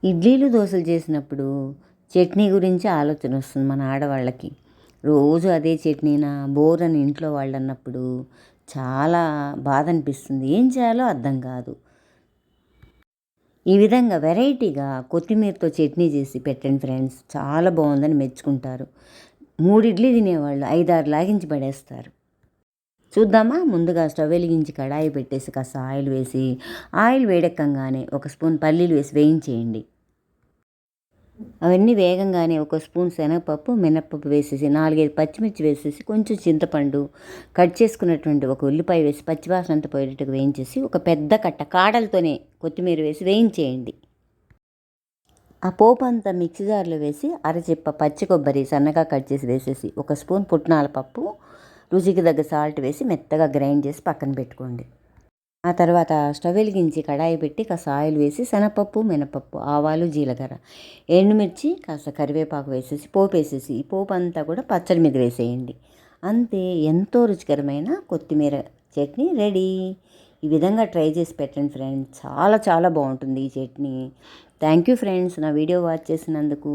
ఇడ్లీలు దోశలు చేసినప్పుడు చట్నీ గురించి ఆలోచన వస్తుంది మన ఆడవాళ్ళకి. రోజు అదే చట్నీనా బోర్ అని ఇంట్లో వాళ్ళు అన్నప్పుడు చాలా బాధ అనిపిస్తుంది. ఏం చేయాలో అర్థం కాదు. ఈ విధంగా వెరైటీగా కొత్తిమీరతో చట్నీ చేసి పెట్టండి ఫ్రెండ్స్, చాలా బాగుందని మెచ్చుకుంటారు. 3 ఇడ్లీ తినేవాళ్ళు 5, 6 లాగించి పడేస్తారు. చూద్దామా? ముందుగా స్టవ్ వెలిగించి కడాయి పెట్టేసి కాస్త ఆయిల్ వేసి, ఆయిల్ వేడెక్కంగానే 1 స్పూన్ పల్లీలు వేసి వేయించేయండి. అవన్నీ వేగంగానే 1 స్పూన్ శనగపప్పు, మినప్పప్పు వేసేసి 4, 5 పచ్చిమిర్చి వేసేసి కొంచెం చింతపండు, కట్ చేసుకున్నటువంటి 1 ఉల్లిపాయ వేసి పచ్చివాసన అంతా పోయేటట్టుగా వేయించేసి ఒక పెద్ద కట్ట కాడలతోనే కొత్తిమీర వేసి వేయించేయండి. ఆ పోపు అంతా మిక్సీ జార్లో వేసి అరచిప్ప పచ్చి కొబ్బరి సన్నగా కట్ చేసి వేసేసి 1 స్పూన్ పుట్నాల పప్పు, రుచికి తగ్గ సాల్ట్ వేసి మెత్తగా గ్రైండ్ చేసి పక్కన పెట్టుకోండి. ఆ తర్వాత స్టవ్ వెలిగించి కడాయి పెట్టి కాస్త ఆయిల్ వేసి శనగపప్పు, మినపప్పు, ఆవాలు, జీలకర్ర, ఎండుమిర్చి, కాస్త కరివేపాకు వేసేసి పోపు వేసేసి ఈ పోపు అంతా కూడా పచ్చడి మీద వేసేయండి. అంతే, ఎంతో రుచికరమైన కొత్తిమీర చట్నీ రెడీ. ఈ విధంగా ట్రై చేసి పెట్టండి ఫ్రెండ్స్, చాలా చాలా బాగుంటుంది ఈ చట్నీ. థ్యాంక్ యూ ఫ్రెండ్స్, నా వీడియో వాచ్ చేసినందుకు.